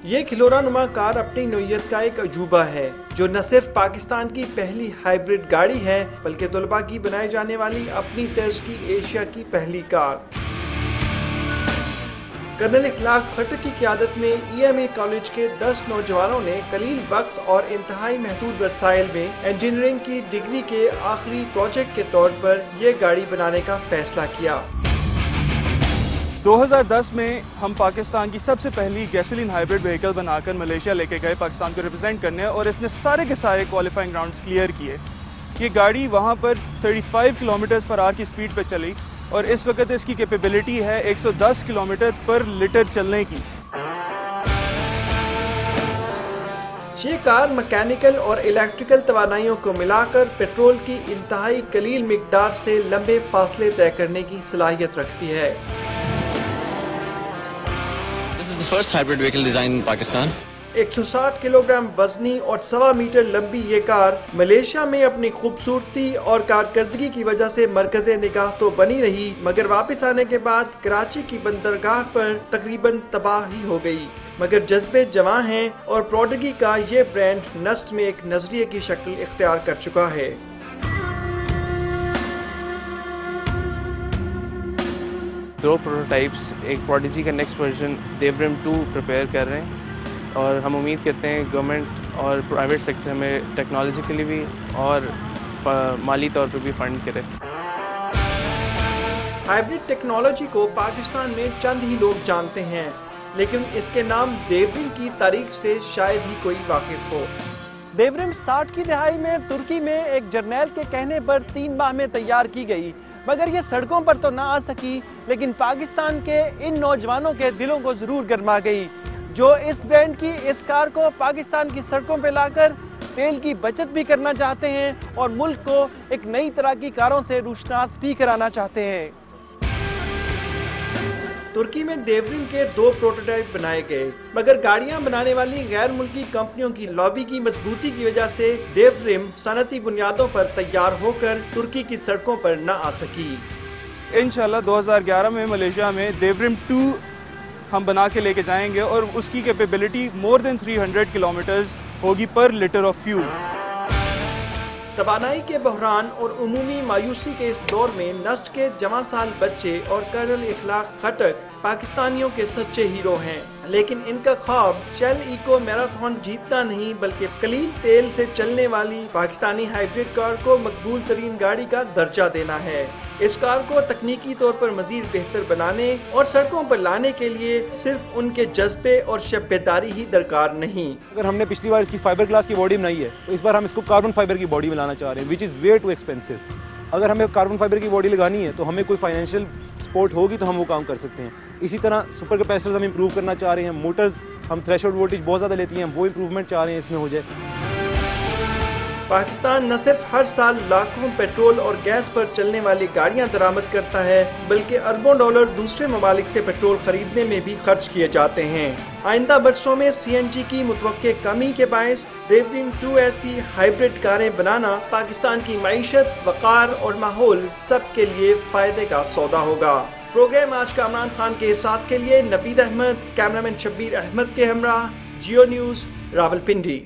یہ کھلورا نما کار اپنی نوعیت کا ایک عجوبہ ہے جو نہ صرف پاکستان کی پہلی ہائیبرڈ گاڑی ہے بلکہ طلباء کی بنائی جانے والی اپنی طرز کی ایشیا کی پہلی کار۔ کرنل اخلاق خٹک کی قیادت میں EMA کالج کے 10 نوجوانوں نے قلیل وقت اور انتہائی محدود وسائل میں انجینئرنگ کی ڈگری کے آخری پروجیکٹ کے طور پر یہ گاڑی بنانے کا فیصلہ کیا۔ 2010 میں ہم پاکستان کی سب سے پہلی گیسولین ہائیبرڈ وہیکل بنا کر ملیشیا لے کے گئے پاکستان کو ریپرزینٹ کرنے، اور اس نے سارے کے سارے کوالیفائنگ راؤنڈز کلیئر کیے۔ یہ گاڑی وہاں پر 35 کلومیٹرز پر آور کی سپیڈ پہ چلی اور اس وقت اس کی کیپیبلٹی ہے 110 کلومیٹر پر لیٹر چلنے کی۔ یہ کار مکینیکل اور الیکٹریکل توانائیوں کو ملا کر پیٹرول کی انتہائی قلیل مقدار سے لمبے فاصلے طے کرنے کی صلاحیت رکھتی ہے۔ This is the first hybrid vehicle designed in Pakistan. 160 kilogram وزنی اور 1.25 میٹر لمبی یہ کار ملیشیا میں اپنی خوبصورتی اور کارکردگی کی وجہ سے مرکز نگاہ تو بنی رہی، مگر واپس آنے کے بعد کراچی کی بندرگاہ پر تقریباً تباہ ہی ہو گئی۔ مگر جذبے جواں ہیں اور پروڈگی کا یہ برانڈ نسٹ میں ایک نظریے کی شکل اختیار کر چکا ہے۔ دو پروٹوٹائپس، ایک پروڈیجی کا نیکسٹ ورژن دیورم 2 پریپیئر کر رہے ہیں، اور ہم امید کرتے ہیں گورنمنٹ اور پرائیویٹ سیکٹر میں ٹیکنالوجیکلی بھی اور مالی طور پہ بھی فنڈ کرے۔ ہائیبرڈ ٹیکنالوجی کو پاکستان میں چند ہی لوگ جانتے ہیں، لیکن اس کے نام دیورم کی تاریخ سے شاید ہی کوئی واقف ہو۔ دیورم 60 کی دہائی میں ترکی میں ایک جرنیل کے کہنے پر 3 ماہ میں تیار کی گئی، مگر یہ سڑکوں پر تو نہ آ سکی لیکن پاکستان کے ان نوجوانوں کے دلوں کو ضرور گرما گئی جو اس برانڈ کی اس کار کو پاکستان کی سڑکوں پہ لا کر تیل کی بچت بھی کرنا چاہتے ہیں اور ملک کو ایک نئی طرح کی کاروں سے روشناس بھی کرانا چاہتے ہیں۔ ترکی میں دیورم کے 2 پروٹوٹائپ بنائے گئے، مگر گاڑیاں بنانے والی غیر ملکی کمپنیوں کی لابی کی مضبوطی کی وجہ سے دیورم صنعتی بنیادوں پر تیار ہو کر ترکی کی سڑکوں پر نہ آ سکی۔ انشاءاللہ 2011 میں ملیشیا میں دیورم 2 ہم بنا کے لے کے جائیں گے اور اس کی کیپیبلٹی مور دین 300 کلومیٹرز ہوگی پر لیٹر آف فیول۔ توانائی کے بحران اور عمومی مایوسی کے اس دور میں نسٹ کے جوان سال بچے اور کرنل اخلاق خٹک پاکستانیوں کے سچے ہیرو ہیں، لیکن ان کا خواب شیل ایکو میراتھن جیتنا نہیں بلکہ قلیل تیل سے چلنے والی پاکستانی ہائیبرڈ کار کو مقبول ترین گاڑی کا درجہ دینا ہے۔ اس کار کو تکنیکی طور پر مزید بہتر بنانے اور سڑکوں پر لانے کے لیے صرف ان کے جذبے اور شب بیداری ہی درکار نہیں۔ اگر ہم نے پچھلی بار اس کی فائبر گلاس کی باڈی بنائی ہے تو اس بار ہم اس کو کاربن فائبر کی باڈی میں لانا چاہ رہے ہیں، وچ از وے ٹو ایکسپینسو۔ اگر ہمیں کاربن فائبر کی باڈی لگانی ہے تو ہمیں کوئی فائنینشیل سپورٹ ہوگی تو ہم وہ کام کر سکتے ہیں۔ اسی طرح سپر کیپیسٹرز ہم امپروو کرنا چاہ رہے ہیں، موٹرز ہم تھریشولڈ وولٹیج بہت زیادہ لیتی ہیں، وہ امپروومنٹ چاہ رہے ہیں اس میں ہو جائے۔ پاکستان نہ صرف ہر سال لاکھوں پیٹرول اور گیس پر چلنے والی گاڑیاں درآمد کرتا ہے بلکہ اربوں ڈالر دوسرے ممالک سے پیٹرول خریدنے میں بھی خرچ کیے جاتے ہیں۔ آئندہ برسوں میں CNG کی متوقع کمی کے باعث دیورم 2 ایسی ہائیبرڈ کاریں بنانا پاکستان کی معیشت، وقار اور ماحول سب کے لیے فائدے کا سودا ہوگا۔ پروگرام آج کا عمران خان کے ساتھ کے لیے نوید احمد، کیمرامین شبیر احمد کے ہمراہ، جیو نیوز، راولپنڈی۔